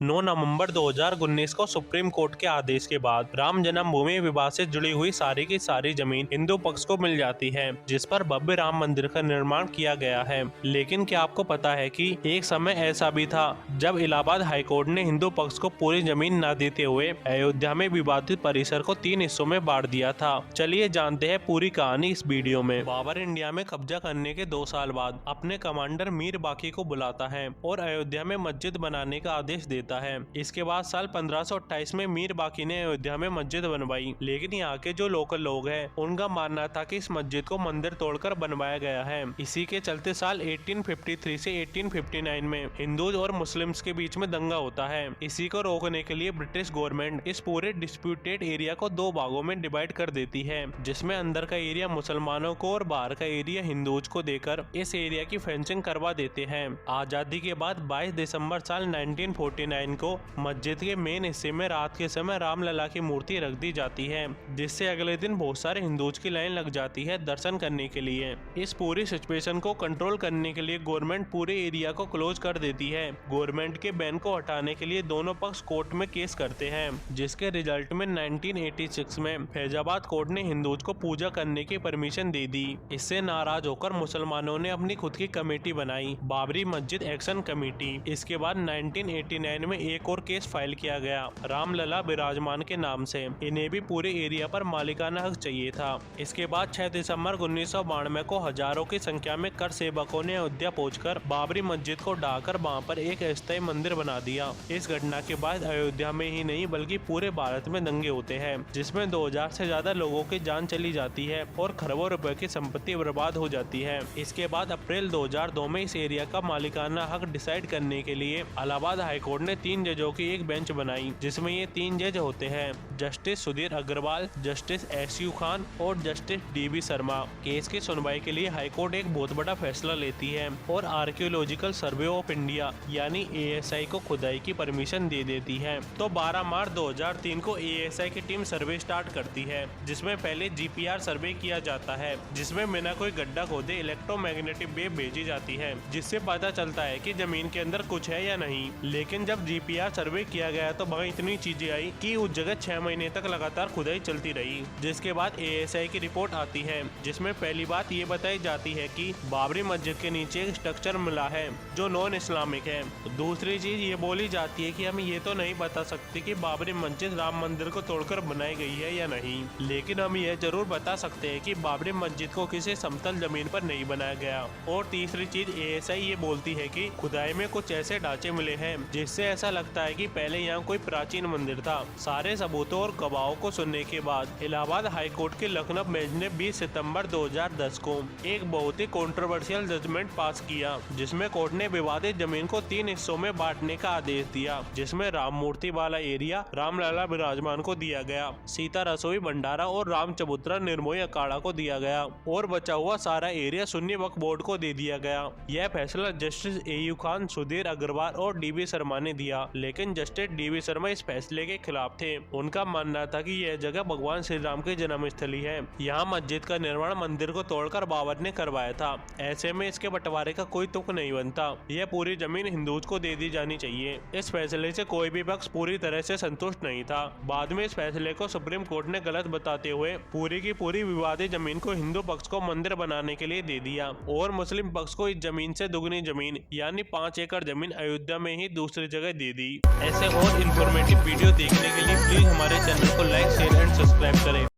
9 नवंबर 2019 को supreme court के आदेश के बाद राम जन्मभूमि विवाद से जुड़ी हुई सारी की सारी जमीन हिंदू पक्ष को मिल जाती है, जिस पर भव्य राम मंदिर का निर्माण किया गया है। लेकिन क्या आपको पता है कि एक समय ऐसा भी था जब इलाहाबाद हाईकोर्ट ने हिंदू पक्ष को पूरी जमीन न देते हुए अयोध्या में विवादित परिसर को 3 हिस्सों में बांट दिया था। चलिए जानते हैं पूरी कहानी इस वीडियो में। बाबर इंडिया में कब्जा करने के 2 साल बाद अपने कमांडर मीर बाकी को बुलाता है और अयोध्या में मस्जिद बनाने का आदेश देता है। इसके बाद साल 1528 में मीर बाकी ने अयोध्या में मस्जिद बनवाई, लेकिन यहाँ के जो लोकल लोग हैं उनका मानना था कि इस मस्जिद को मंदिर तोड़कर बनवाया गया है। इसी के चलते साल 1853 से 1859 में हिंदू और मुस्लिम्स के बीच में दंगा होता है। इसी को रोकने के लिए ब्रिटिश गवर्नमेंट इस पूरे डिस्प्यूटेड एरिया को 2 भागों में डिवाइड कर देती है, जिसमें अंदर का एरिया मुसलमानों को और बाहर का एरिया हिंदूज को देकर इस एरिया की फेंसिंग करवा देते हैं। आजादी के बाद 22 दिसंबर साल 1949 को मस्जिद के मेन हिस्से में रात के समय रामलला की मूर्ति रख दी जाती है, जिससे अगले दिन बहुत सारे हिंदूज की लाइन लग जाती है दर्शन करने के लिए। इस पूरी सिचुएशन को कंट्रोल करने के लिए गवर्नमेंट पूरे एरिया को क्लोज कर देती है। गवर्नमेंट के बैन को हटाने के लिए दोनों पक्ष कोर्ट में केस करते हैं, जिसके रिजल्ट में 1986 में फैजाबाद कोर्ट ने हिंदूज को पूजा करने की परमिशन दे दी। इससे नाराज होकर मुसलमानों ने अपनी खुद की कमेटी बनाई, बाबरी मस्जिद एक्शन कमेटी। इसके बाद 1989 में एक और केस फाइल किया गया रामलला विराजमान के नाम से। इन्हें भी पूरे एरिया पर मालिकाना हक चाहिए था। इसके बाद 6 दिसंबर 1992 को हजारों की संख्या में कर सेवकों ने अयोध्या पहुंचकर बाबरी मस्जिद को ढाकर वहां पर एक अस्थायी मंदिर बना दिया। इस घटना के बाद अयोध्या में ही नहीं बल्कि पूरे भारत में दंगे होते हैं, जिसमें 2000 से ज्यादा लोगों की जान चली जाती है और खरबों रुपए की संपत्ति बर्बाद हो जाती है। इसके बाद अप्रैल 2002 में इस एरिया का मालिकाना हक डिसाइड करने के लिए इलाहाबाद हाईकोर्ट ने 3 जजों की एक बेंच बनाई, जिसमें ये 3 जज होते हैं justice Sudhir Agarwal, justice S U Khan और जस्टिस डीबी शर्मा। केस की सुनवाई के लिए हाईकोर्ट एक बहुत बड़ा फैसला लेती है और आर्कियोलॉजिकल सर्वे ऑफ इंडिया यानी ASI को खुदाई की परमिशन दे देती है। तो 12 मार्च 2003 को ASI की टीम सर्वे स्टार्ट करती है, जिसमें पहले GPR सर्वे किया जाता है, जिसमें बिना कोई गड्ढा खोदे इलेक्ट्रोमैग्नेटिक वेव भेजी जाती है, जिससे पता चलता है कि जमीन के अंदर कुछ है या नहीं। लेकिन जब GPR सर्वे किया गया तो वहाँ इतनी चीजें आई कि उस जगह 6 महीने तक लगातार खुदाई चलती रही। जिसके बाद ASI की रिपोर्ट आती है, जिसमें पहली बात ये बताई जाती है कि बाबरी मस्जिद के नीचे एक स्ट्रक्चर मिला है जो नॉन इस्लामिक है। दूसरी चीज ये बोली जाती है कि हम ये तो नहीं बता सकते कि बाबरी मस्जिद राम मंदिर को तोड़कर बनाई गई है या नहीं, लेकिन हम यह जरूर बता सकते हैं कि बाबरी मस्जिद को किसी समतल जमीन पर नहीं बनाया गया। और तीसरी चीज ASI ये बोलती है कि खुदाई में कुछ ऐसे ढांचे मिले हैं जिससे ऐसा लगता है कि पहले यहाँ कोई प्राचीन मंदिर था। सारे सबूतों और गवाहों को सुनने के बाद इलाहाबाद हाईकोर्ट के लखनऊ बेंच ने 20 सितंबर 2010 को एक बहुत ही कंट्रोवर्शियल जजमेंट पास किया, जिसमें कोर्ट ने विवादित जमीन को 3 हिस्सों में बांटने का आदेश दिया, जिसमें राम मूर्ति वाला एरिया रामलला विराजमान को दिया गया, सीता रसोई भंडारा और राम चबूतरा निर्मोही अखाड़ा को दिया गया और बचा हुआ सारा एरिया सुन्नी वक्फ बोर्ड को दे दिया गया। यह फैसला जस्टिस AU खान, सुधीर अग्रवाल और DB शर्मा ने दिया, लेकिन जस्टिस DB शर्मा इस फैसले के खिलाफ थे। उनका मानना था कि यह जगह भगवान श्री राम की जन्मस्थली है। यहाँ मस्जिद का निर्माण मंदिर को तोड़कर बाबर ने करवाया था, ऐसे में इसके बंटवारे का कोई तुक नहीं बनता। यह पूरी जमीन हिंदूज को दे दी जानी चाहिए। इस फैसले से कोई भी पक्ष पूरी तरह से संतुष्ट नहीं था। बाद में इस फैसले को सुप्रीम कोर्ट ने गलत बताते हुए पूरी की पूरी विवादित जमीन को हिंदू पक्ष को मंदिर बनाने के लिए दे दिया और मुस्लिम पक्ष को इस जमीन से दुगनी जमीन यानी 5 एकड़ जमीन अयोध्या में ही दूसरी जगह दे दी। ऐसे और इन्फॉर्मेटिव वीडियो देखने के लिए प्लीज हमारे चैनल को लाइक, शेयर एंड सब्सक्राइब करें।